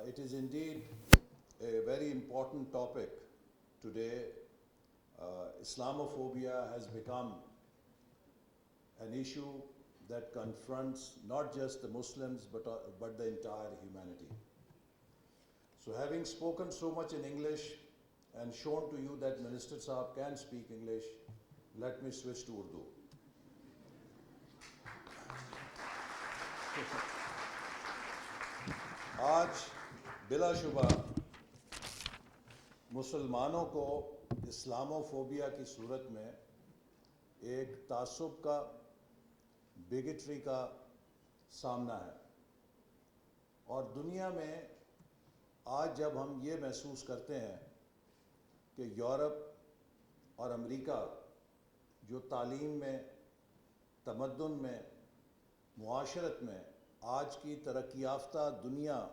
It is indeed a very important topic today. Islamophobia has become an issue that confronts not just the Muslims but the entire humanity. So having spoken so much in English and shown to you that Minister Saab can speak English, let me switch to Urdu. آج بلا شبہ مسلمانوں کو Islamophobia کی صورت میں ایک تعصب کا، بگٹری کا سامنا ہے، اور دنیا میں آج جب ہم یہ محسوس کرتے ہیں کہ یورپ اور امریکہ جو تعلیم میں، تمدن میں، معاشرت میں آج کی ترقی یافتہ دنیا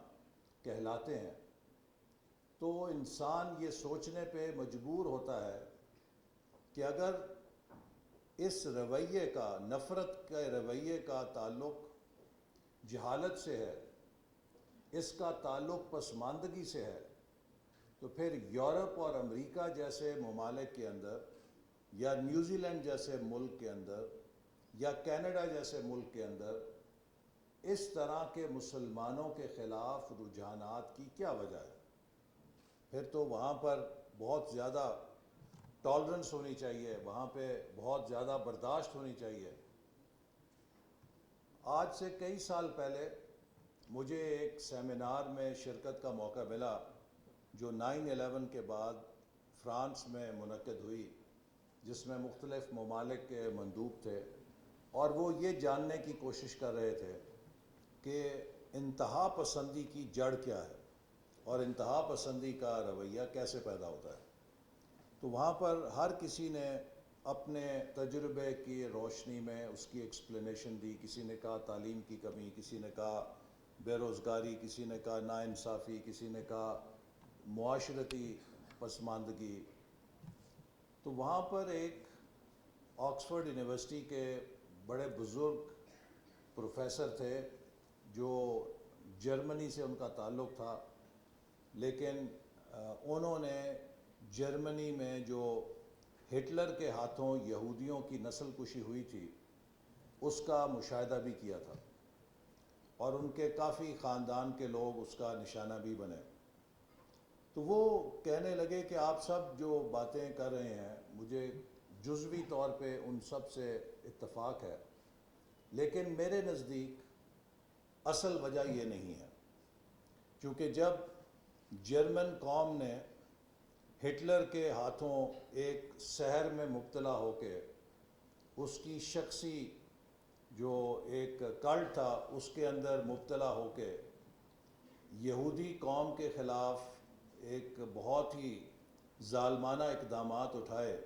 کہلاتے ہیں، تو انسان یہ سوچنے پہ مجبور ہوتا ہے کہ اگر اس رویے کا، نفرت کے رویے کا تعلق جہالت سے ہے، اس کا تعلق پسماندگی سے ہے، تو پھر یورپ اور امریکہ جیسے ممالک کے اندر، یا نیوزی لینڈ جیسے ملک کے اندر، یا کینیڈا جیسے ملک کے اندر اس طرح کے مسلمانوں کے خلاف رجحانات کی کیا وجہ ہے؟ پھر تو وہاں پر بہت زیادہ ٹالرنس ہونی چاہیے، وہاں پہ بہت زیادہ برداشت ہونی چاہیے۔ آج سے کئی سال پہلے مجھے ایک سیمینار میں شرکت کا موقع ملا جو 9/11 کے بعد فرانس میں منعقد ہوئی، جس میں مختلف ممالک کے مندوب تھے، اور وہ یہ جاننے کی کوشش کر رہے تھے کہ انتہا پسندی کی جڑ کیا ہے اور انتہا پسندی کا رویہ کیسے پیدا ہوتا ہے۔ تو وہاں پر ہر کسی نے اپنے تجربے کی روشنی میں اس کی ایکسپلینیشن دی۔ کسی نے کہا تعلیم کی کمی، کسی نے کہا بے روزگاری، کسی نے کہا ناانصافی، کسی نے کہا معاشرتی پسماندگی۔ تو وہاں پر ایک آکسفورڈ یونیورسٹی کے بڑے بزرگ پروفیسر تھے جو جرمنی سے ان کا تعلق تھا، لیکن انہوں نے جرمنی میں جو ہٹلر کے ہاتھوں یہودیوں کی نسل کشی ہوئی تھی اس کا مشاہدہ بھی کیا تھا، اور ان کے کافی خاندان کے لوگ اس کا نشانہ بھی بنے۔ تو وہ کہنے لگے کہ آپ سب جو باتیں کر رہے ہیں مجھے جزوی طور پہ ان سب سے اتفاق ہے، لیکن میرے نزدیک اصل وجہ یہ نہیں ہے، کیونکہ جب جرمن قوم نے ہٹلر کے ہاتھوں ایک سحر میں مبتلا ہو کے، اس کی شخصی جو ایک کلٹ تھا اس کے اندر مبتلا ہو کے یہودی قوم کے خلاف ایک بہت ہی ظالمانہ اقدامات اٹھائے،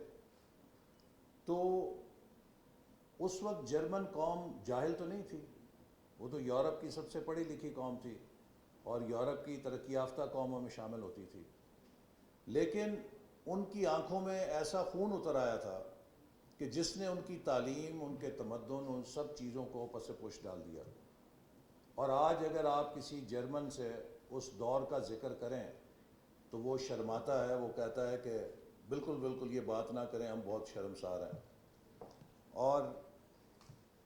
تو اس وقت جرمن قوم جاہل تو نہیں تھی، وہ تو یورپ کی سب سے پڑھی لکھی قوم تھی اور یورپ کی ترقی یافتہ قوموں میں شامل ہوتی تھی، لیکن ان کی آنکھوں میں ایسا خون اتر آیا تھا کہ جس نے ان کی تعلیم، ان کے تمدن، ان سب چیزوں کو پس پش ڈال دیا۔ اور آج اگر آپ کسی جرمن سے اس دور کا ذکر کریں تو وہ شرماتا ہے، وہ کہتا ہے کہ بالکل بالکل یہ بات نہ کریں، ہم بہت شرمسار ہیں۔ اور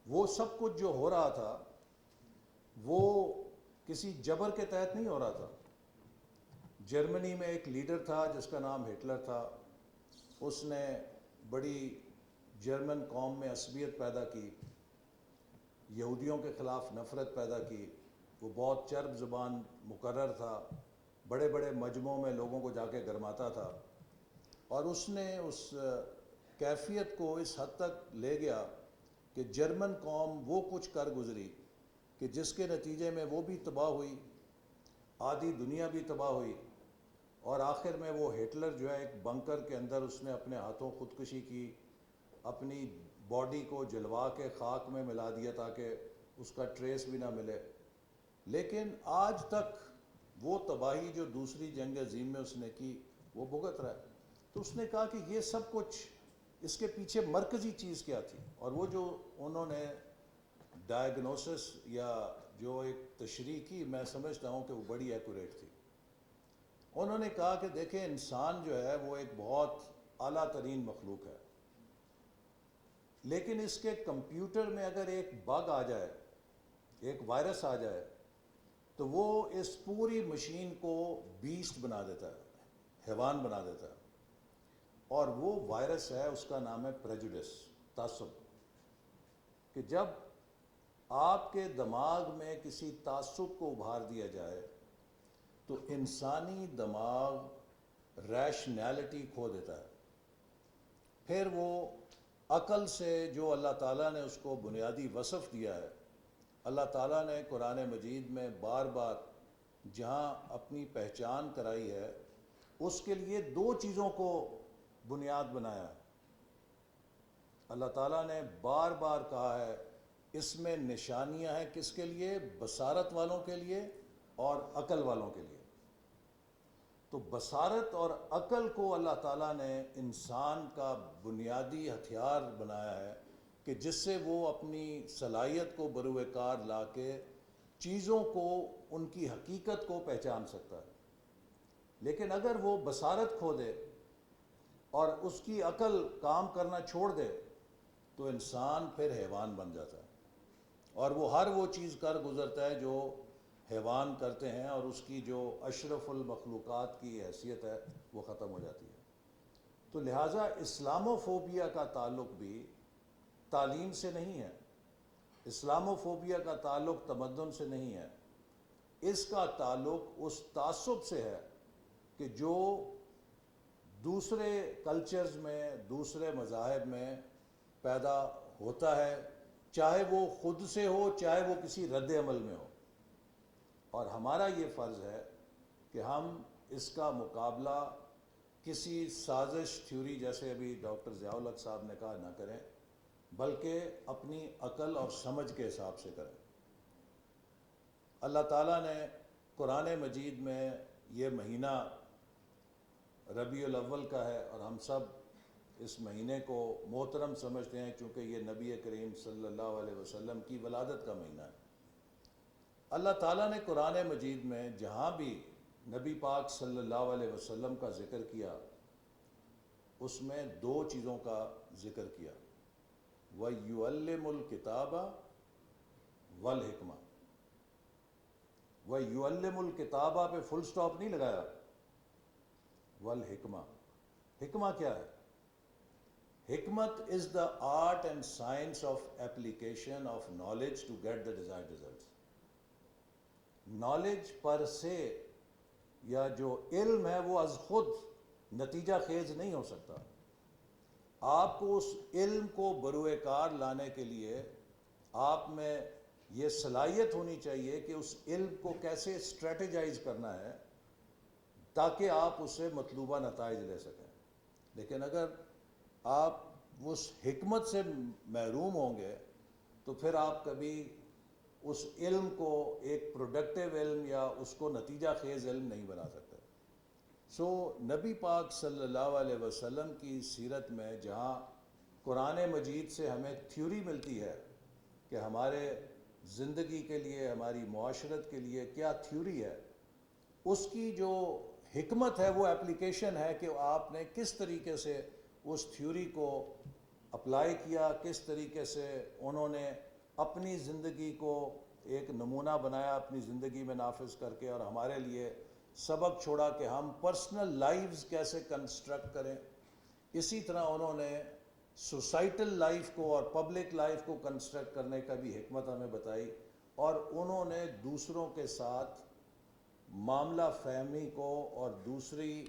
وہ سب کچھ جو ہو رہا تھا وہ کسی جبر کے تحت نہیں ہو رہا تھا۔ جرمنی میں ایک لیڈر تھا جس کا نام ہٹلر تھا، اس نے بڑی جرمن قوم میں عصبیت پیدا کی، یہودیوں کے خلاف نفرت پیدا کی، وہ بہت چرب زبان مقرر تھا، بڑے بڑے مجمعوں میں لوگوں کو جا کے گرماتا تھا، اور اس نے اس کیفیت کو اس حد تک لے گیا کہ جرمن قوم وہ کچھ کر گزری کہ جس کے نتیجے میں وہ بھی تباہ ہوئی، آدھی دنیا بھی تباہ ہوئی، اور آخر میں وہ ہٹلر جو ہے ایک بنکر کے اندر اس نے اپنے ہاتھوں خودکشی کی، اپنی باڈی کو جلوا کے خاک میں ملا دیا تاکہ اس کا ٹریس بھی نہ ملے۔ لیکن آج تک وہ تباہی جو دوسری جنگ عظیم میں اس نے کی وہ بھگت رہا ہے۔ تو اس نے کہا کہ یہ سب کچھ، اس کے پیچھے مرکزی چیز کیا تھی، اور وہ جو انہوں نے ڈائگنوسس یا جو ایک تشریح کی میں سمجھتا ہوں کہ وہ بڑی ایکوریٹ تھی. انہوں نے کہا کہ دیکھیں انسان جو ہے وہ ایک بہت اعلیٰ ترین مخلوق ہے، لیکن اس کے کمپیوٹر میں اگر ایک بگ آ جائے، ایک وائرس آ جائے، تو وہ اس پوری مشین کو بیسٹ بنا دیتا ہے، حیوان بنا دیتا ہے. اور وہ وائرس ہے، اس کا نام ہے پریجوڈس، تعصب. کہ جب آپ کے دماغ میں کسی تعصب کو ابھار دیا جائے تو انسانی دماغ ریشنیلٹی کھو دیتا ہے. پھر وہ عقل سے جو اللہ تعالیٰ نے اس کو بنیادی وصف دیا ہے، اللہ تعالیٰ نے قرآن مجید میں بار بار جہاں اپنی پہچان کرائی ہے، اس کے لیے دو چیزوں کو بنیاد بنایا ہے. اللہ تعالیٰ نے بار بار کہا ہے اس میں نشانیاں ہیں، کس کے لیے؟ بصارت والوں کے لیے اور عقل والوں کے لیے. تو بصارت اور عقل کو اللہ تعالیٰ نے انسان کا بنیادی ہتھیار بنایا ہے کہ جس سے وہ اپنی صلاحیت کو بروئے کار لا کے چیزوں کو، ان کی حقیقت کو پہچان سکتا ہے. لیکن اگر وہ بصارت کھو دے اور اس کی عقل کام کرنا چھوڑ دے تو انسان پھر حیوان بن جاتا ہے، اور وہ ہر وہ چیز کر گزرتا ہے جو حیوان کرتے ہیں، اور اس کی جو اشرف المخلوقات کی حیثیت ہے وہ ختم ہو جاتی ہے. تو لہٰذا اسلاموفوبیا کا تعلق بھی تعلیم سے نہیں ہے، اسلاموفوبیا کا تعلق تمدن سے نہیں ہے، اس کا تعلق اس تعصب سے ہے کہ جو دوسرے کلچرز میں، دوسرے مذاہب میں پیدا ہوتا ہے، چاہے وہ خود سے ہو، چاہے وہ کسی رد عمل میں ہو. اور ہمارا یہ فرض ہے کہ ہم اس کا مقابلہ کسی سازش تھیوری جیسے ابھی ڈاکٹر ضیاء الحق صاحب نے کہا نہ کریں، بلکہ اپنی عقل اور سمجھ کے حساب سے کریں. اللہ تعالیٰ نے قرآن مجید میں یہ مہینہ ربیع الاول کا ہے، اور ہم سب اس مہینے کو محترم سمجھتے ہیں چونکہ یہ نبی کریم صلی اللہ علیہ وسلم کی ولادت کا مہینہ ہے. اللہ تعالیٰ نے قرآن مجید میں جہاں بھی نبی پاک صلی اللہ علیہ وسلم کا ذکر کیا، اس میں دو چیزوں کا ذکر کیا: وَيُعَلِّمُ الْكِتَابَ وَالْحِکْمَةَ. وَيُعَلِّمُ الْكِتَابَ پہ فل سٹاپ نہیں لگایا، وَالْحِکْمَةَ. حکمہ کیا ہے؟ حکمت is the art and science of application of knowledge to get the desired results. Knowledge پر سے، یا جو علم ہے، وہ از خود نتیجہ خیز نہیں ہو سکتا. آپ کو اس علم کو بروئے کار لانے کے لیے آپ میں یہ صلاحیت ہونی چاہیے کہ اس علم کو کیسے اسٹریٹجائز کرنا ہے تاکہ آپ اس سے مطلوبہ نتائج لے سکیں. لیکن اگر آپ اس حکمت سے محروم ہوں گے تو پھر آپ کبھی اس علم کو ایک پروڈکٹیو علم یا اس کو نتیجہ خیز علم نہیں بنا سکتے. سو نبی پاک صلی اللہ علیہ وسلم کی سیرت میں جہاں قرآن مجید سے ہمیں تھیوری ملتی ہے کہ ہمارے زندگی کے لیے، ہماری معاشرت کے لیے کیا تھیوری ہے، اس کی جو حکمت ہے وہ اپلیکیشن ہے کہ آپ نے کس طریقے سے اس تھیوری کو اپلائی کیا، کس طریقے سے انہوں نے اپنی زندگی کو ایک نمونہ بنایا، اپنی زندگی میں نافذ کر کے، اور ہمارے لیے سبق چھوڑا کہ ہم پرسنل لائفز کیسے کنسٹرکٹ کریں. اسی طرح انہوں نے سوسائٹل لائف کو اور پبلک لائف کو کنسٹرکٹ کرنے کا بھی حکمت ہمیں بتائی، اور انہوں نے دوسروں کے ساتھ معاملہ فہمی کو اور دوسری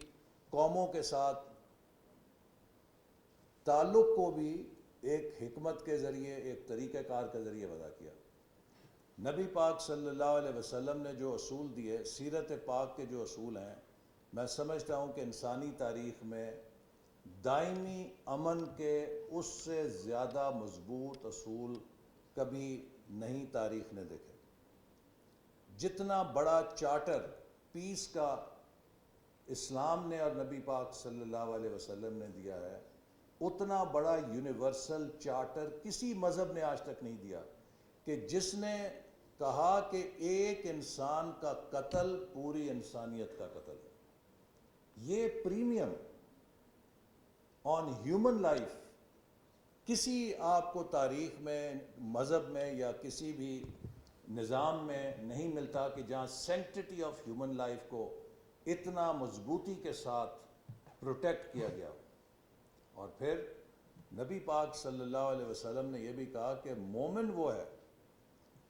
قوموں کے ساتھ تعلق کو بھی ایک حکمت کے ذریعے، ایک طریقہ کار کے ذریعے وضع کیا. نبی پاک صلی اللہ علیہ وسلم نے جو اصول دیے، سیرت پاک کے جو اصول ہیں، میں سمجھتا ہوں کہ انسانی تاریخ میں دائمی امن کے اس سے زیادہ مضبوط اصول کبھی نہیں تاریخ نے دیکھے. جتنا بڑا چارٹر پیس کا اسلام نے اور نبی پاک صلی اللہ علیہ وسلم نے دیا ہے، اتنا بڑا یونیورسل چارٹر کسی مذہب نے آج تک نہیں دیا کہ جس نے کہا کہ ایک انسان کا قتل پوری انسانیت کا قتل ہے. یہ پریمیم آن ہیومن لائف کسی آپ کو تاریخ میں، مذہب میں یا کسی بھی نظام میں نہیں ملتا کہ جہاں سینکٹیٹی آف ہیومن لائف کو اتنا مضبوطی کے ساتھ پروٹیکٹ کیا گیا. اور پھر نبی پاک صلی اللہ علیہ وسلم نے یہ بھی کہا کہ مومن وہ ہے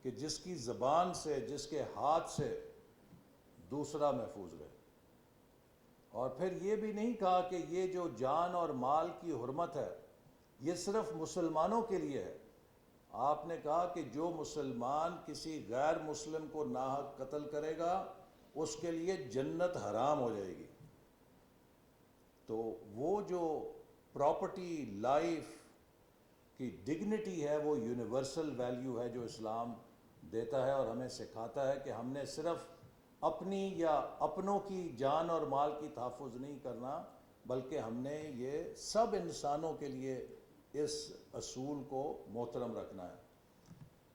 کہ جس کی زبان سے، جس کے ہاتھ سے دوسرا محفوظ رہے. اور پھر یہ بھی نہیں کہا کہ یہ جو جان اور مال کی حرمت ہے یہ صرف مسلمانوں کے لیے ہے. آپ نے کہا کہ جو مسلمان کسی غیر مسلم کو ناحق قتل کرے گا اس کے لیے جنت حرام ہو جائے گی. تو وہ جو پراپرٹی، لائف کی ڈگنیٹی ہے، وہ یونیورسل ویلیو ہے جو اسلام دیتا ہے اور ہمیں سکھاتا ہے کہ ہم نے صرف اپنی یا اپنوں کی جان اور مال کی تحفظ نہیں کرنا، بلکہ ہم نے یہ سب انسانوں کے لیے اس اصول کو محترم رکھنا ہے.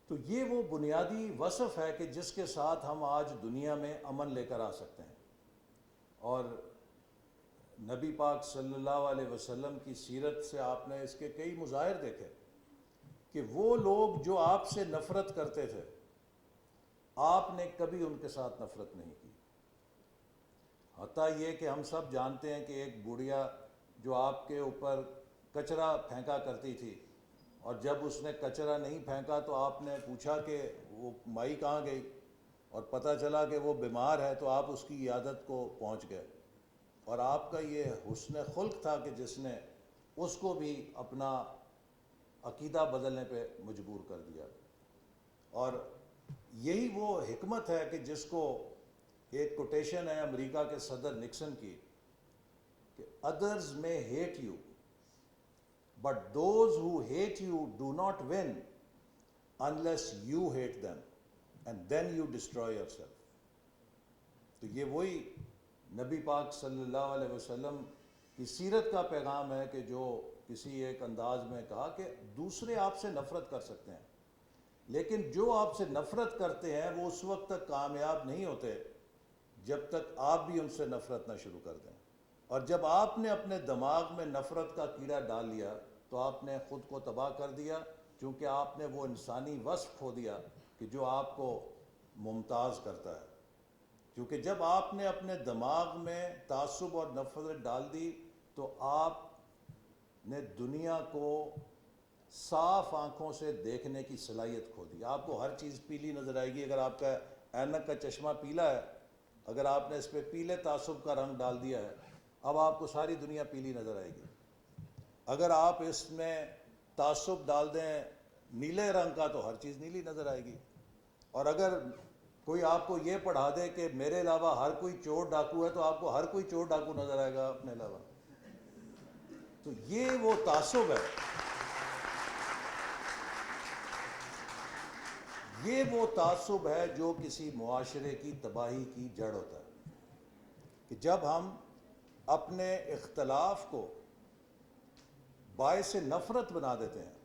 تو یہ وہ بنیادی وصف ہے کہ جس کے ساتھ ہم آج دنیا میں امن لے کر آ سکتے ہیں. اور نبی پاک صلی اللہ علیہ وسلم کی سیرت سے آپ نے اس کے کئی مظاہر دیکھے کہ وہ لوگ جو آپ سے نفرت کرتے تھے آپ نے کبھی ان کے ساتھ نفرت نہیں کی. حتیٰ یہ کہ ہم سب جانتے ہیں کہ ایک بڑھیا جو آپ کے اوپر کچرا پھینکا کرتی تھی، اور جب اس نے کچرا نہیں پھینکا تو آپ نے پوچھا کہ وہ مائی کہاں گئی، اور پتہ چلا کہ وہ بیمار ہے تو آپ اس کی عیادت کو پہنچ گئے. اور آپ کا یہ حسن خلق تھا کہ جس نے اس کو بھی اپنا عقیدہ بدلنے پہ مجبور کر دیا. اور یہی وہ حکمت ہے کہ جس کو ایک کوٹیشن ہے امریکہ کے صدر نکسن کی کہ others may hate you but those who hate you do not win unless you hate them and then you destroy yourself. تو یہ وہی نبی پاک صلی اللہ علیہ وسلم کی سیرت کا پیغام ہے کہ جو کسی ایک انداز میں کہا کہ دوسرے آپ سے نفرت کر سکتے ہیں لیکن جو آپ سے نفرت کرتے ہیں وہ اس وقت تک کامیاب نہیں ہوتے جب تک آپ بھی ان سے نفرت نہ شروع کر دیں. اور جب آپ نے اپنے دماغ میں نفرت کا کیڑا ڈال لیا تو آپ نے خود کو تباہ کر دیا، کیونکہ آپ نے وہ انسانی وصف کھو دیا کہ جو آپ کو ممتاز کرتا ہے. کیونکہ جب آپ نے اپنے دماغ میں تعصب اور نفرت ڈال دی تو آپ نے دنیا کو صاف آنکھوں سے دیکھنے کی صلاحیت کھو دی. آپ کو ہر چیز پیلی نظر آئے گی. اگر آپ کا اینک کا چشمہ پیلا ہے، اگر آپ نے اس پہ پیلے تعصب کا رنگ ڈال دیا ہے، اب آپ کو ساری دنیا پیلی نظر آئے گی. اگر آپ اس میں تعصب ڈال دیں نیلے رنگ کا تو ہر چیز نیلی نظر آئے گی. اور اگر کوئی آپ کو یہ پڑھا دے کہ میرے علاوہ ہر کوئی چور ڈاکو ہے تو آپ کو ہر کوئی چور ڈاکو نظر آئے گا اپنے علاوہ. تو یہ وہ تعصب ہے، یہ وہ تعصب ہے جو کسی معاشرے کی تباہی کی جڑ ہوتا ہے. کہ جب ہم اپنے اختلاف کو باعث نفرت بنا دیتے ہیں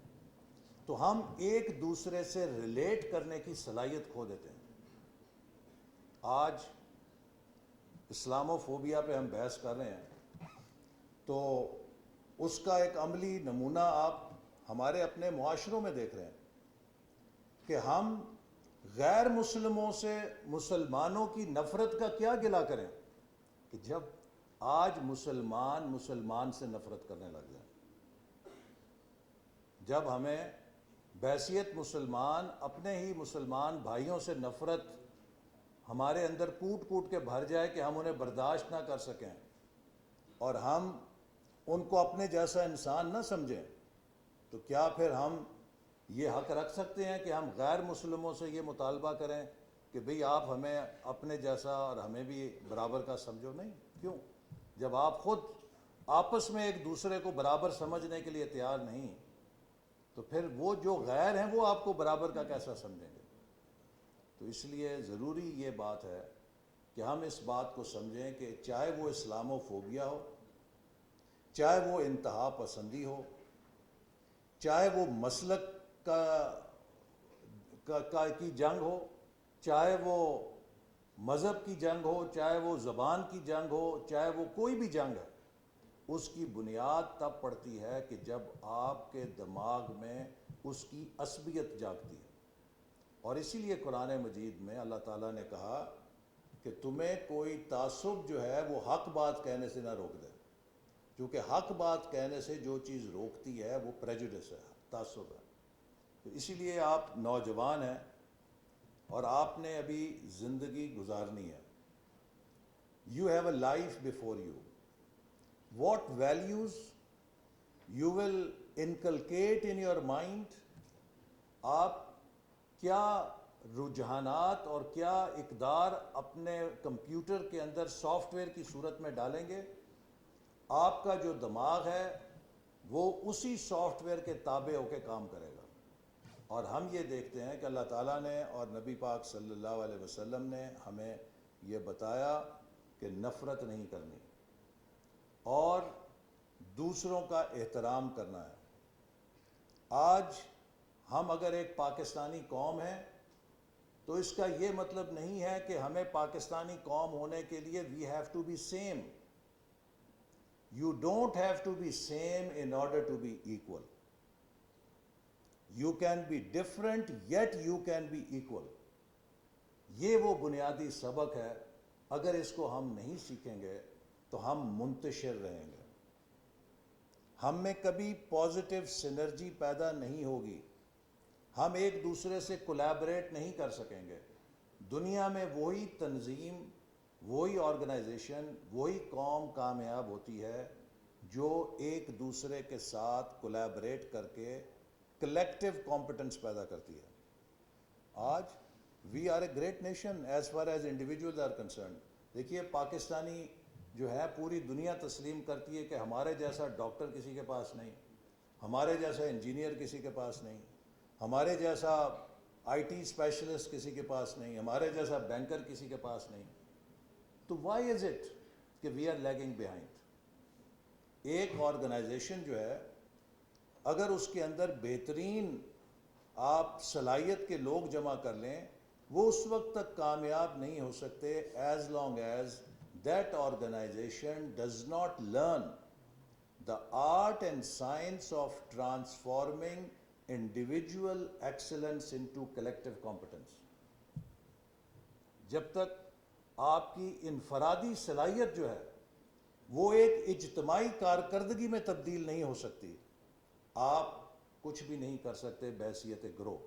تو ہم ایک دوسرے سے ریلیٹ کرنے کی صلاحیت کھو دیتے ہیں. آج اسلامو فوبیا پہ ہم بحث کر رہے ہیں تو اس کا ایک عملی نمونہ آپ ہمارے اپنے معاشروں میں دیکھ رہے ہیں کہ ہم غیر مسلموں سے مسلمانوں کی نفرت کا کیا گلہ کریں کہ جب آج مسلمان سے نفرت کرنے لگ جائیں. جب ہمیں بحیثیت مسلمان اپنے ہی مسلمان بھائیوں سے نفرت ہمارے اندر کوٹ کوٹ کے بھر جائے کہ ہم انہیں برداشت نہ کر سکیں اور ہم ان کو اپنے جیسا انسان نہ سمجھیں، تو کیا پھر ہم یہ حق رکھ سکتے ہیں کہ ہم غیر مسلموں سے یہ مطالبہ کریں کہ بھئی آپ ہمیں اپنے جیسا اور ہمیں بھی برابر کا سمجھو؟ نہیں. کیوں؟ جب آپ خود آپس میں ایک دوسرے کو برابر سمجھنے کے لیے تیار نہیں تو پھر وہ جو غیر ہیں وہ آپ کو برابر کا کیسا سمجھیں گے؟ تو اس لیے ضروری یہ بات ہے کہ ہم اس بات کو سمجھیں کہ چاہے وہ اسلامو فوبیا ہو، چاہے وہ انتہا پسندی ہو، چاہے وہ مسلک کی جنگ ہو، چاہے وہ مذہب کی جنگ ہو، چاہے وہ زبان کی جنگ ہو، چاہے وہ کوئی بھی جنگ ہے، اس کی بنیاد تب پڑتی ہے کہ جب آپ کے دماغ میں اس کی عصبیت جاگتی ہے. اور اسی لیے قرآن مجید میں اللہ تعالیٰ نے کہا کہ تمہیں کوئی تعصب جو ہے وہ حق بات کہنے سے نہ روک دے، کیونکہ حق بات کہنے سے جو چیز روکتی ہے وہ پریجوڈس ہے، تعصب ہے. تو اسی لیے آپ نوجوان ہیں اور آپ نے ابھی زندگی گزارنی ہے. You have a life before you. What values you will inculcate in your mind, آپ کیا رجحانات اور کیا اقدار اپنے کمپیوٹر کے اندر سافٹ ویئر کی صورت میں ڈالیں گے، آپ کا جو دماغ ہے وہ اسی سافٹ ویئر کے تابع ہو کے کام کرے گا. اور ہم یہ دیکھتے ہیں کہ اللہ تعالیٰ نے اور نبی پاک صلی اللہ علیہ وسلم نے ہمیں یہ بتایا کہ نفرت نہیں کرنی اور دوسروں کا احترام کرنا ہے. آج ہم اگر ایک پاکستانی قوم ہیں تو اس کا یہ مطلب نہیں ہے کہ ہمیں پاکستانی قوم ہونے کے لیے we have to be same. You don't have to be same in order to be equal. You can be different yet you can be equal. یہ وہ بنیادی سبق ہے، اگر اس کو ہم نہیں سیکھیں گے تو ہم منتشر رہیں گے. ہم میں کبھی پازیٹیو سینرجی پیدا نہیں ہوگی، ہم ایک دوسرے سے کولیبریٹ نہیں کر سکیں گے. دنیا میں وہی تنظیم، وہی آرگنائزیشن، وہی قوم کامیاب ہوتی ہے جو ایک دوسرے کے ساتھ کولیبریٹ کر کے کلیکٹیو کمپٹنس پیدا کرتی ہے. آج we are a great nation as far as individuals are concerned. دیکھیے پاکستانی جو ہے پوری دنیا تسلیم کرتی ہے کہ ہمارے جیسا ڈاکٹر کسی کے پاس نہیں، ہمارے جیسا انجینئر کسی کے پاس نہیں، ہمارے جیسا آئی ٹی اسپیشلسٹ کسی کے پاس نہیں، ہمارے جیسا بینکر کسی کے پاس نہیں. تو وائی از اٹ کہ وی آر لیگنگ بیہائنڈ؟ ایک آرگنائزیشن جو ہے اگر اس کے اندر بہترین آپ صلاحیت کے لوگ جمع کر لیں، وہ اس وقت تک کامیاب نہیں ہو سکتے as long as that organisation does not learn the art and science of transforming individual excellence into collective competence. جب تک آپ کی انفرادی صلاحیت جو ہے وہ ایک اجتماعی کارکردگی میں تبدیل نہیں ہو سکتی، آپ کچھ بھی نہیں کر سکتے بحیثیت گروہ.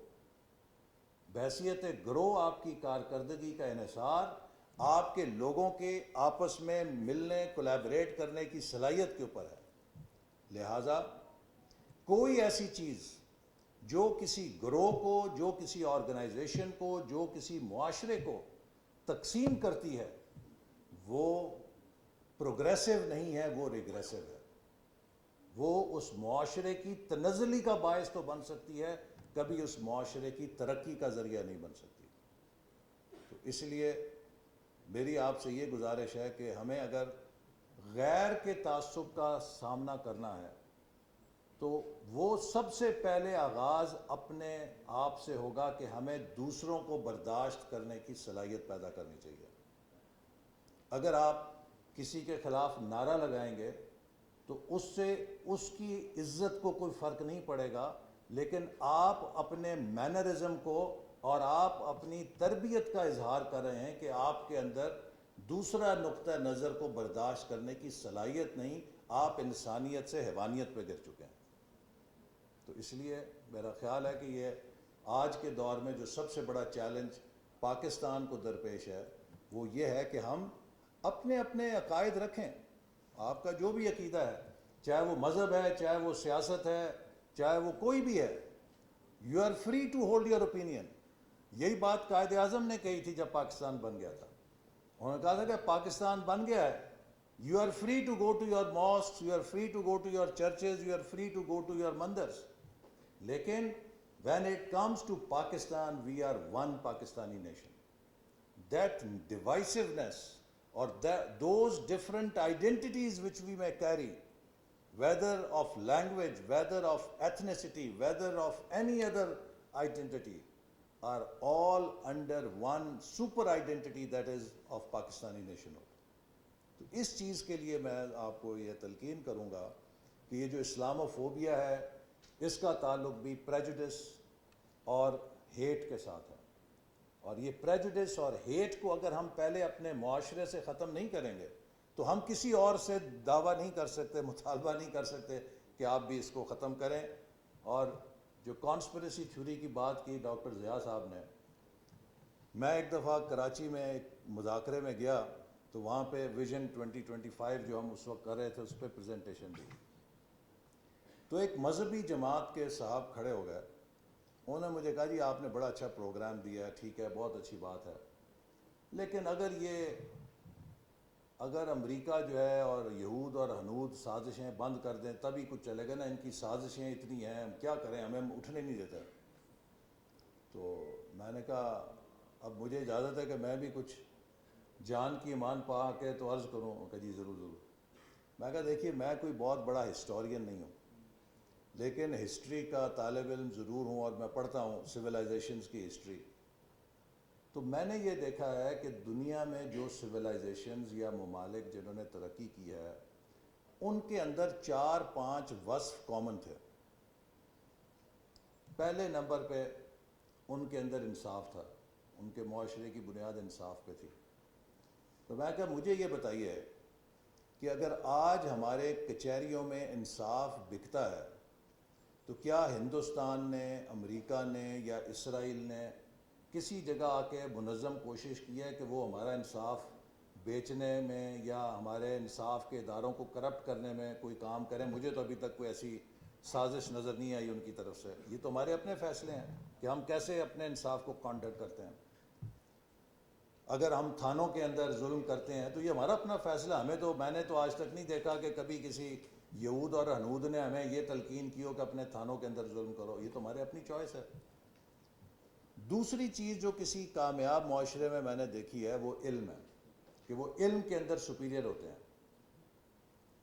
بحیثیت گروہ آپ کی کارکردگی کا انحصار آپ کے لوگوں کے آپس میں ملنے، کولیبریٹ کرنے کی صلاحیت کے اوپر ہے. لہٰذا کوئی ایسی چیز جو کسی گروہ کو، جو کسی آرگنائزیشن کو، جو کسی معاشرے کو تقسیم کرتی ہے وہ پروگریسو نہیں ہے، وہ ریگریسو ہے. وہ اس معاشرے کی تنزلی کا باعث تو بن سکتی ہے، کبھی اس معاشرے کی ترقی کا ذریعہ نہیں بن سکتی. تو اس لیے میری آپ سے یہ گزارش ہے کہ ہمیں اگر غیر کے تعصب کا سامنا کرنا ہے تو وہ سب سے پہلے آغاز اپنے آپ سے ہوگا کہ ہمیں دوسروں کو برداشت کرنے کی صلاحیت پیدا کرنی چاہیے. اگر آپ کسی کے خلاف نعرہ لگائیں گے تو اس سے اس کی عزت کو کوئی فرق نہیں پڑے گا، لیکن آپ اپنے مینرزم کو اور آپ اپنی تربیت کا اظہار کر رہے ہیں کہ آپ کے اندر دوسرا نقطہ نظر کو برداشت کرنے کی صلاحیت نہیں، آپ انسانیت سے حیوانیت پہ گر چکے ہیں. تو اس لیے میرا خیال ہے کہ یہ آج کے دور میں جو سب سے بڑا چیلنج پاکستان کو درپیش ہے وہ یہ ہے کہ ہم اپنے اپنے عقائد رکھیں. آپ کا جو بھی عقیدہ ہے، چاہے وہ مذہب ہے، چاہے وہ سیاست ہے، چاہے وہ کوئی بھی ہے، you are free to hold your opinion. یہی بات قائد اعظم نے کہی تھی جب پاکستان بن گیا تھا. انہوں نے کہا تھا کہ پاکستان بن گیا ہے، you are free to go to your mosques, you are free to go to your churches, you are free to go to your mandirs. لیکن when it comes to Pakistan, we are one Pakistani nation. That divisiveness or those different identities which we may carry, whether of language, whether of ethnicity, whether of any other identity, are all under one super identity that is of Pakistani nationhood. تو اس چیز کے لیے میں آپ کو یہ تلقین کروں گا کہ یہ جو اسلاموفوبیا ہے اس کا تعلق بھی پریجوڈس اور ہیٹ کے ساتھ ہے، اور یہ پریجوڈس اور ہیٹ کو اگر ہم پہلے اپنے معاشرے سے ختم نہیں کریں گے تو ہم کسی اور سے دعویٰ نہیں کر سکتے، مطالبہ نہیں کر سکتے کہ آپ بھی اس کو ختم کریں. اور جو کانسپریسی تھیوری کی بات کی ڈاکٹر ضیاء صاحب نے، میں ایک دفعہ کراچی میں ایک مذاکرے میں گیا تو وہاں پہ ویژن 2025 جو ہم اس وقت کر رہے تھے اس پہ پریزنٹیشن دی. تو ایک مذہبی جماعت کے صاحب کھڑے ہو گئے، انہوں نے مجھے کہا جی آپ نے بڑا اچھا پروگرام دیا ہے، ٹھیک ہے بہت اچھی بات ہے، لیکن اگر امریکہ جو ہے اور یہود اور ہنود سازشیں بند کر دیں تبھی کچھ چلے گا نا، ان کی سازشیں اتنی ہیں ہم کیا کریں، ہمیں اٹھنے نہیں دیتا. تو میں نے کہا اب مجھے اجازت ہے کہ میں بھی کچھ جان کی ایمان پا کے تو عرض کروں. کہ جی ضرور ضرور. میں کہا دیکھیے میں کوئی بہت بڑا ہسٹورین نہیں ہوں، لیکن ہسٹری کا طالب علم ضرور ہوں اور میں پڑھتا ہوں سویلائزیشنز کی ہسٹری. تو میں نے یہ دیکھا ہے کہ دنیا میں جو سویلائزیشنز یا ممالک جنہوں نے ترقی کی ہے ان کے اندر 4-5 وصف کامن تھے. پہلے نمبر پہ ان کے اندر انصاف تھا، ان کے معاشرے کی بنیاد انصاف پہ تھی. تو میں کہا مجھے یہ بتائیے کہ اگر آج ہمارے کچہریوں میں انصاف بکتا ہے تو کیا ہندوستان نے، امریکہ نے یا اسرائیل نے کسی جگہ آ کے منظم کوشش کی ہے کہ وہ ہمارا انصاف بیچنے میں یا ہمارے انصاف کے اداروں کو کرپٹ کرنے میں کوئی کام کریں؟ مجھے تو ابھی تک کوئی ایسی سازش نظر نہیں آئی ان کی طرف سے. یہ تو ہمارے اپنے فیصلے ہیں کہ ہم کیسے اپنے انصاف کو کانڈکٹ کرتے ہیں. اگر ہم تھانوں کے اندر ظلم کرتے ہیں تو یہ ہمارا اپنا فیصلہ. میں نے تو آج تک نہیں دیکھا کہ کبھی کسی یہود اور ہنود نے ہمیں یہ تلقین کی ہو کہ اپنے تھانوں کے اندر ظلم کرو. یہ تو ہمارے اپنی چوائس ہے. دوسری چیز جو کسی کامیاب معاشرے میں نے دیکھی ہے وہ علم ہے، کہ وہ علم کے اندر سپیریئر ہوتے ہیں.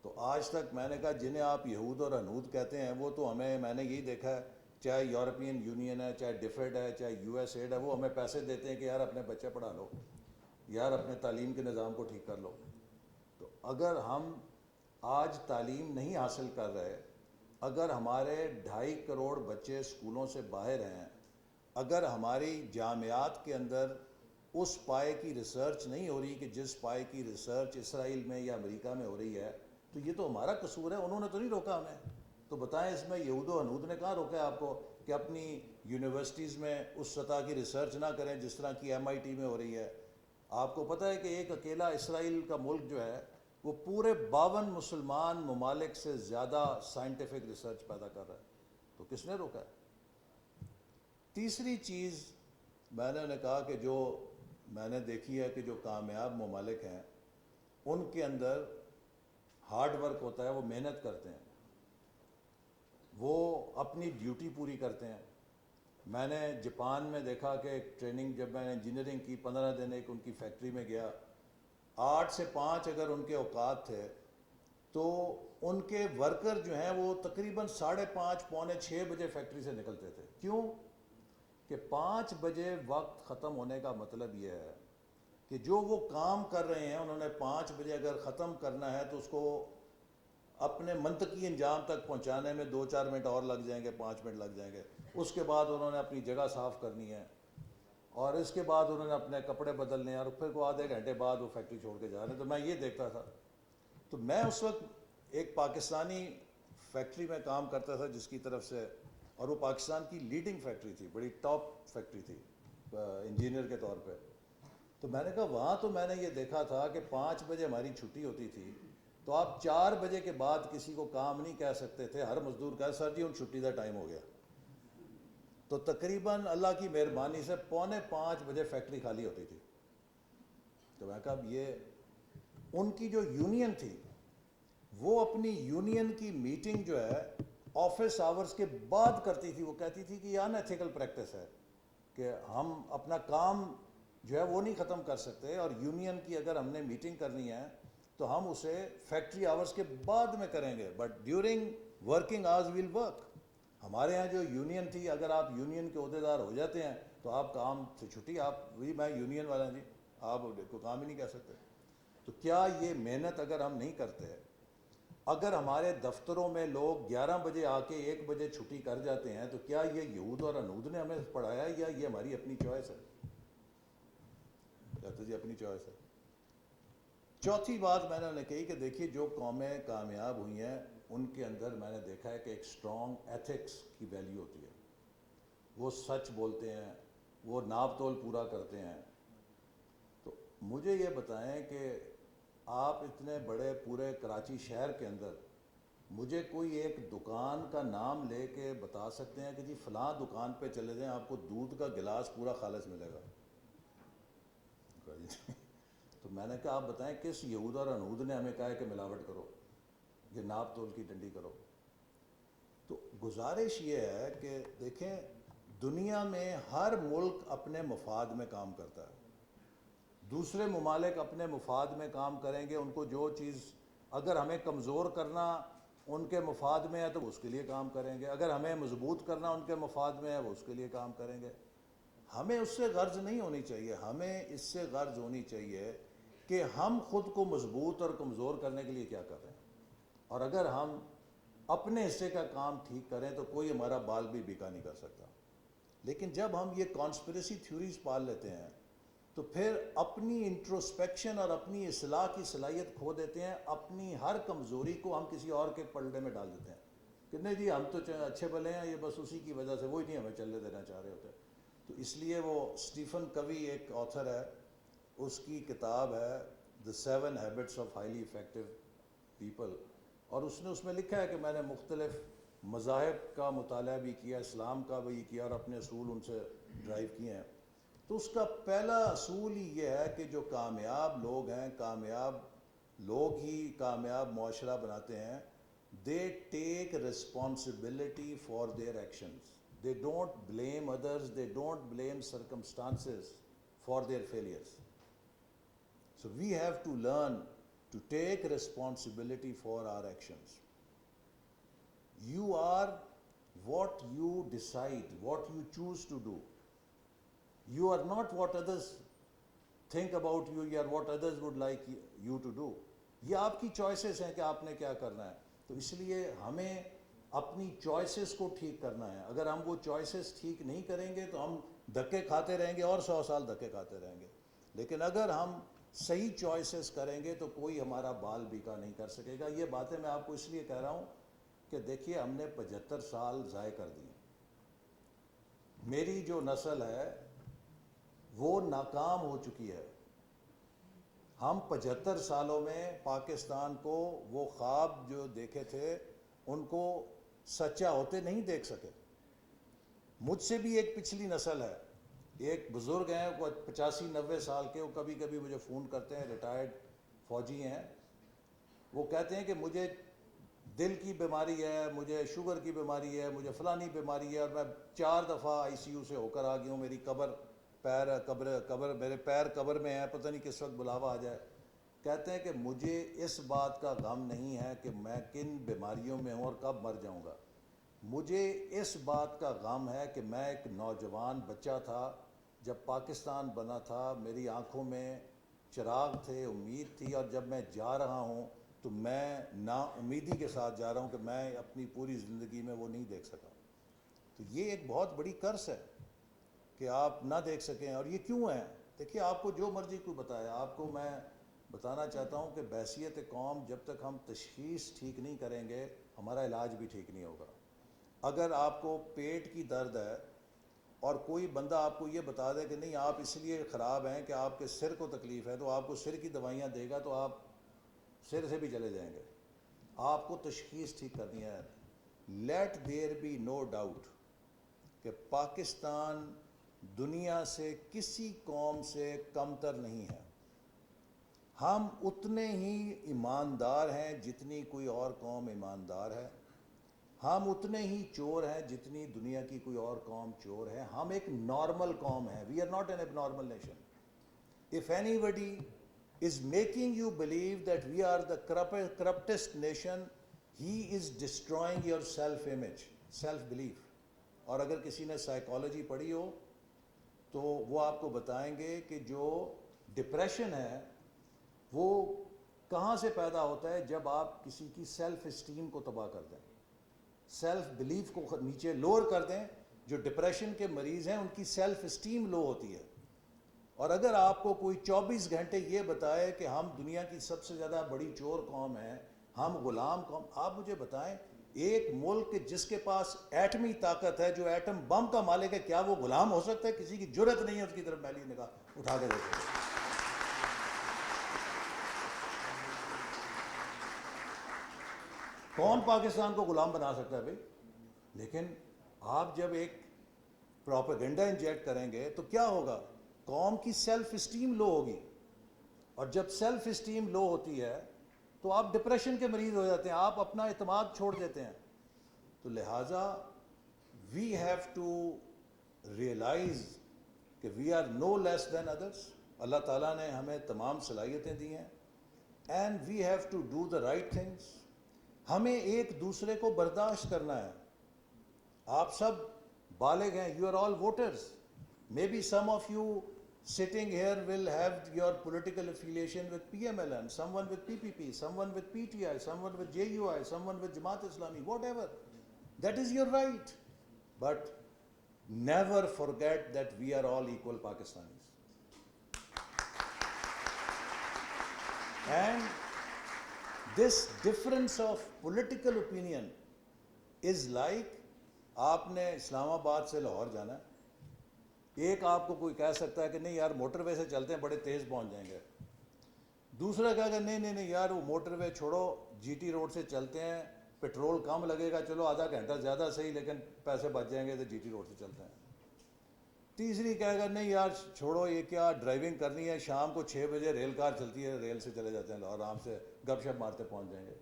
تو آج تک میں نے کہا جنہیں آپ یہود اور ہنود کہتے ہیں وہ تو میں نے یہی دیکھا ہے، چاہے یورپین یونین ہے، چاہے ڈیفیڈ ہے، چاہے یو ایس ایڈ ہے، وہ ہمیں پیسے دیتے ہیں کہ یار اپنے بچے پڑھا لو، یار اپنے تعلیم کے نظام کو ٹھیک کر لو. تو اگر ہم آج تعلیم نہیں حاصل کر رہے، اگر ہمارے 2.5 کروڑ بچے اسکولوں سے باہر ہیں، اگر ہماری جامعات کے اندر اس پائے کی ریسرچ نہیں ہو رہی کہ جس پائے کی ریسرچ اسرائیل میں یا امریکہ میں ہو رہی ہے، تو یہ تو ہمارا قصور ہے. انہوں نے تو نہیں روکا ہمیں. تو بتائیں اس میں یہود و ہنود نے کہاں روکا ہے آپ کو کہ اپنی یونیورسٹیز میں اس سطح کی ریسرچ نہ کریں جس طرح کی MIT میں ہو رہی ہے؟ آپ کو پتہ ہے کہ ایک اکیلا اسرائیل کا ملک جو ہے وہ پورے 52 مسلمان ممالک سے زیادہ سائنٹیفک ریسرچ پیدا کر رہا ہے. تو کس نے روکا ہے؟ تیسری چیز میں نے کہا کہ جو میں نے دیکھی ہے کہ جو کامیاب ممالک ہیں ان کے اندر ہارڈ ورک ہوتا ہے، وہ محنت کرتے ہیں، وہ اپنی ڈیوٹی پوری کرتے ہیں. میں نے جاپان میں دیکھا کہ ایک ٹریننگ، جب میں نے انجینئرنگ کی 15 دن ایک ان کی فیکٹری میں گیا، 8 سے 5 اگر ان کے اوقات تھے تو ان کے ورکر جو ہیں وہ تقریباً 5:30 پونے 6 بجے فیکٹری سے نکلتے تھے. کیوں؟ کہ 5 بجے وقت ختم ہونے کا مطلب یہ ہے کہ جو وہ کام کر رہے ہیں انہوں نے 5 بجے اگر ختم کرنا ہے تو اس کو اپنے منطقی انجام تک پہنچانے میں 2-4 منٹ اور لگ جائیں گے، 5 منٹ لگ جائیں گے. اس کے بعد انہوں نے اپنی جگہ صاف کرنی ہے اور اس کے بعد انہوں نے اپنے کپڑے بدلنے ہیں اور پھر کو آدھے گھنٹے بعد وہ فیکٹری چھوڑ کے جا رہے ہیں. تو میں یہ دیکھتا تھا. تو میں اس وقت ایک پاکستانی فیکٹری میں کام کرتا تھا جس کی طرف سے، اور وہ پاکستان کی لیڈنگ فیکٹری تھی، بڑی ٹاپ فیکٹری تھی انجینئر کے طور پہ. تو میں نے کہا وہاں تو میں نے یہ دیکھا تھا کہ 5 بجے ہماری چھٹی ہوتی تھی تو آپ 4 بجے کے بعد کسی کو کام نہیں کہہ سکتے تھے. ہر مزدور کہا سر جی ان چھٹی کا ٹائم ہو گیا. تو تقریباً اللہ کی مہربانی سے 4:45 بجے فیکٹری خالی ہوتی تھی. تو میں کہا اب یہ ان کی جو یونین تھی وہ اپنی یونین کی میٹنگ جو ہے آفس آورز کے بعد کرتی تھی. وہ کہتی تھی کہ یہ ان ایتھیکل پریکٹس ہے کہ ہم اپنا کام جو ہے وہ نہیں ختم کر سکتے، اور یونین کی اگر ہم نے میٹنگ کرنی ہے تو ہم اسے فیکٹری آورز کے بعد میں کریں گے، but during working hours we'll work. ہمارے ہاں جو یونین تھی، اگر آپ یونین کے عہدیدار ہو جاتے ہیں تو آپ کام سے چھٹی، آپ وہی میں یونین والا جی، آپ کو کام ہی نہیں کر سکتے. تو کیا یہ محنت اگر ہم نہیں کرتے، اگر ہمارے دفتروں میں لوگ 11 بجے آ کے 1 بجے چھٹی کر جاتے ہیں، تو کیا یہ یہود اور انود نے ہمیں پڑھایا یا یہ ہماری اپنی چوائس ہے؟ کہتے جی اپنی چوائس ہے. چوتھی بات میں نے کہی کہ دیکھیے جو قومیں کامیاب ہوئی ہیں ان کے اندر میں نے دیکھا ہے کہ ایک اسٹرانگ ایتھکس کی ویلیو ہوتی ہے. وہ سچ بولتے ہیں، وہ ناپ تول پورا کرتے ہیں. تو مجھے یہ بتائیں کہ آپ اتنے بڑے پورے کراچی شہر کے اندر مجھے کوئی ایک دکان کا نام لے کے بتا سکتے ہیں کہ جی فلاں دکان پہ چلے جائیں آپ کو دودھ کا گلاس پورا خالص ملے گا؟ تو میں نے کہا آپ بتائیں کس یہود اور انود نے ہمیں کہا ہے کہ ملاوٹ کرو، یہ ناپ تول کی ڈنڈی کرو؟ تو گزارش یہ ہے کہ دیکھیں دنیا میں ہر ملک اپنے مفاد میں کام کرتا ہے. دوسرے ممالک اپنے مفاد میں کام کریں گے، ان کو جو چیز اگر ہمیں کمزور کرنا ان کے مفاد میں ہے تو اس کے لیے کام کریں گے، اگر ہمیں مضبوط کرنا ان کے مفاد میں ہے وہ اس کے لیے کام کریں گے. ہمیں اس سے غرض نہیں ہونی چاہیے، ہمیں اس سے غرض ہونی چاہیے کہ ہم خود کو مضبوط اور کمزور کرنے کے لیے کیا کر رہے ہیں. اور اگر ہم اپنے حصے کا کام ٹھیک کریں تو کوئی ہمارا بال بھی بیکا نہیں کر سکتا. لیکن جب ہم یہ کانسپریسی تھیوریز پال لیتے ہیں تو پھر اپنی انٹروسپیکشن اور اپنی اصلاح کی صلاحیت کھو دیتے ہیں، اپنی ہر کمزوری کو ہم کسی اور کے پلڑے میں ڈال دیتے ہیں کہ نہیں جی ہم تو اچھے بھلے ہیں، یہ بس اسی کی وجہ سے وہی نہیں ہمیں چلنے دینا چاہ رہے ہوتے. تو اس لیے وہ اسٹیفن کوی ایک آتھر ہے، اس کی کتاب ہے The 7 Habits of Highly Effective People، اور اس نے اس میں لکھا ہے کہ میں نے مختلف مذاہب کا مطالعہ بھی کیا، اسلام کا بھی کیا اور اپنے اصول ان سے ڈرائیو کیے ہیں. تو اس کا پہلا اصول ہی یہ ہے کہ جو کامیاب لوگ ہیں، کامیاب لوگ ہی کامیاب معاشرہ بناتے ہیں. They take responsibility for their actions. They don't blame others, they don't blame circumstances for their failures. So we have to learn to take responsibility for our actions. You are what you decide, what you choose to do. You are not what others think about you, you are what others would like you to do. یہ آپ کی choices ہیں کہ آپ نے کیا کرنا ہے. تو اس لیے ہمیں اپنی چوائسز کو ٹھیک کرنا ہے. اگر ہم وہ چوائسز ٹھیک نہیں کریں گے تو ہم دھکے کھاتے رہیں گے اور 100 سال دھکے کھاتے رہیں گے. لیکن اگر ہم صحیح چوائسز کریں گے تو کوئی ہمارا بال بیکا نہیں کر سکے گا. یہ باتیں میں آپ کو اس لیے کہہ رہا ہوں کہ دیکھیے ہم نے 75 سال ضائع کر دیے. میری جو نسل ہے وہ ناکام ہو چکی ہے. ہم 75 سالوں میں پاکستان کو وہ خواب جو دیکھے تھے ان کو سچا ہوتے نہیں دیکھ سکے. مجھ سے بھی ایک پچھلی نسل ہے، ایک بزرگ ہیں وہ 85-90 سال کے، وہ کبھی کبھی مجھے فون کرتے ہیں، ریٹائرڈ فوجی ہیں. وہ کہتے ہیں کہ مجھے دل کی بیماری ہے، مجھے شوگر کی بیماری ہے، مجھے فلانی بیماری ہے اور میں 4 دفعہ ICU سے ہو کر آ گیا ہوں. میری قبر میرے پیر قبر میں ہیں، پتہ نہیں کس وقت بلاوا آ جائے. کہتے ہیں کہ مجھے اس بات کا غم نہیں ہے کہ میں کن بیماریوں میں ہوں اور کب مر جاؤں گا. مجھے اس بات کا غم ہے کہ میں ایک نوجوان بچہ تھا جب پاکستان بنا تھا، میری آنکھوں میں چراغ تھے، امید تھی، اور جب میں جا رہا ہوں تو میں نا امیدی کے ساتھ جا رہا ہوں کہ میں اپنی پوری زندگی میں وہ نہیں دیکھ سکا. تو یہ ایک بہت بڑی کرس ہے کہ آپ نہ دیکھ سکیں. اور یہ کیوں ہے؟ دیکھیے آپ کو جو مرضی کوئی بتایا، آپ کو میں بتانا چاہتا ہوں کہ بحیثیت قوم جب تک ہم تشخیص ٹھیک نہیں کریں گے ہمارا علاج بھی ٹھیک نہیں ہوگا. اگر آپ کو پیٹ کی درد ہے اور کوئی بندہ آپ کو یہ بتا دے کہ نہیں آپ اس لیے خراب ہیں کہ آپ کے سر کو تکلیف ہے، تو آپ کو سر کی دوائیاں دے گا تو آپ سر سے بھی چلے جائیں گے. آپ کو تشخیص ٹھیک کرنی ہے. Let there be no doubt کہ پاکستان دنیا سے کسی قوم سے کمتر نہیں ہے. ہم اتنے ہی ایماندار ہیں جتنی کوئی اور قوم ایماندار ہے. ہم اتنے ہی چور ہیں جتنی دنیا کی کوئی اور قوم چور ہے. ہم ایک نارمل قوم ہے. وی آر ناٹ این اب normal nation. If anybody is making you believe that we are the corruptest nation, he is destroying your self-image, self-belief. اور اگر کسی نے سائیکالوجی پڑھی ہو تو وہ آپ کو بتائیں گے کہ جو ڈپریشن ہے وہ کہاں سے پیدا ہوتا ہے؟ جب آپ کسی کی سیلف اسٹیم کو تباہ کر دیں، سیلف بلیف کو نیچے لوور کر دیں. جو ڈپریشن کے مریض ہیں ان کی سیلف اسٹیم لو ہوتی ہے. اور اگر آپ کو کوئی 24 گھنٹے یہ بتائے کہ ہم دنیا کی سب سے زیادہ بڑی چور قوم ہیں، ہم غلام قوم، آپ مجھے بتائیں ایک ملک جس کے پاس ایٹمی طاقت ہے، جو ایٹم بم کا مالک ہے، کیا وہ غلام ہو سکتا ہے؟ کسی کی جرت نہیں ہے اس کی طرف میلی نگاہ اٹھا کے دیکھو. کون پاکستان کو غلام بنا سکتا ہے بھائی؟ لیکن آپ جب ایک پروپیگنڈا انجیکٹ کریں گے تو کیا ہوگا؟ قوم کی سیلف اسٹیم لو ہوگی، اور جب سیلف اسٹیم لو ہوتی ہے تو آپ ڈپریشن کے مریض ہو جاتے ہیں، آپ اپنا اعتماد چھوڑ دیتے ہیں. تو لہٰذا وی ہیو ٹو ریئلائز کہ وی آر نو لیس دین ادرس. اللہ تعالیٰ نے ہمیں تمام صلاحیتیں دی ہیں، and we have to do the right things. ہمیں ایک دوسرے کو برداشت کرنا ہے. آپ سب بالغ ہیں، you are all voters. May be some of you sitting here will have your political affiliation with PMLN, someone with PPP, someone with PTI, someone with JUI, someone with Jamaat Islami, whatever. That is your right. But never forget that we are all equal Pakistanis. And this difference of political opinion is like آپ نے اسلام آباد سے لاہور جانا ہے، ایک آپ کو کوئی کہہ سکتا ہے کہ نہیں یار موٹر وے سے چلتے ہیں بڑے تیز پہنچ جائیں گے، دوسرا کہا کہ نہیں یار وہ موٹر وے چھوڑو، جی ٹی روڈ سے چلتے ہیں، پیٹرول کم لگے گا، چلو آدھا گھنٹہ زیادہ صحیح لیکن پیسے بچ جائیں گے تو جی ٹی روڈ سے چلتے ہیں. تیسری کہے گا نہیں یار چھوڑو یہ کیا ڈرائیونگ کرنی ہے، شام کو 6 بجے ریل کار چلتی ہے، ریل سے چلے جاتے ہیں لاہور، آرام سے گپ شپ مارتے پہنچ جائیں گے.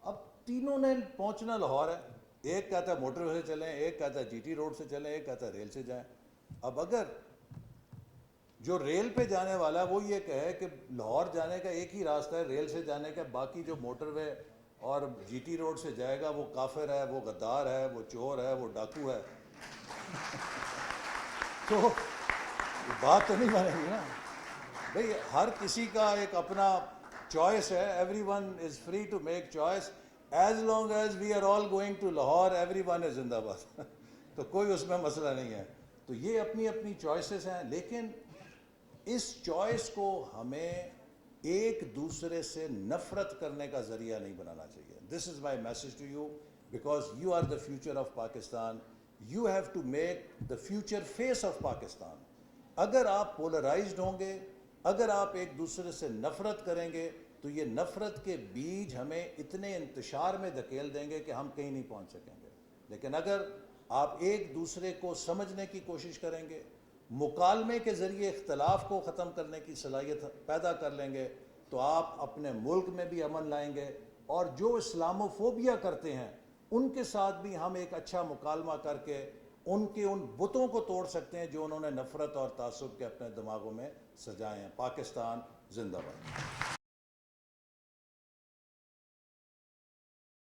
اب تینوں نے پہنچنا لاہور ہے، ایک کہتا ہے موٹر وے سے چلیں، ایک کہتا ہے جی ٹی روڈ سے چلیں، ایک کہتا ہے ریل سے جائیں. اب اگر جو ریل پہ جانے والا ہے وہ یہ کہے کہ لاہور جانے کا ایک ہی راستہ ہے ریل سے جانے کا، باقی جو موٹر وے اور جی ٹی روڈ سے جائے گا وہ کافر ہے، وہ غدار ہے، وہ چور ہے، وہ ڈاکو ہے، تو بات تو نہیں بنے گی نا بھئی. ہر کسی کا ایک اپنا چوائس choice, everyone is free to make choice. As long as we are all going to Lahore everyone is زندہ باد. تو کوئی اس میں مسئلہ نہیں ہے. تو یہ اپنی اپنی چوائسیز ہیں، لیکن اس چوائس کو ہمیں ایک دوسرے سے نفرت کرنے کا ذریعہ نہیں بنانا چاہیے. This is my message to you, because you are the future of Pakistan. You have to make the future face of Pakistan. اگر آپ پولرائزڈ ہوں گے، اگر آپ ایک دوسرے سے نفرت کریں گے تو یہ نفرت کے بیج ہمیں اتنے انتشار میں دھکیل دیں گے کہ ہم کہیں نہیں پہنچ سکیں گے. لیکن اگر آپ ایک دوسرے کو سمجھنے کی کوشش کریں گے، مکالمے کے ذریعے اختلاف کو ختم کرنے کی صلاحیت پیدا کر لیں گے، تو آپ اپنے ملک میں بھی امن لائیں گے. اور جو اسلامو فوبیا کرتے ہیں ان کے ساتھ بھی ہم ایک اچھا مکالمہ کر کے ان بتوں کو توڑ سکتے ہیں جو انہوں نے نفرت اور تعصب کے اپنے دماغوں میں سجائے ہیں. پاکستان زندہ باد.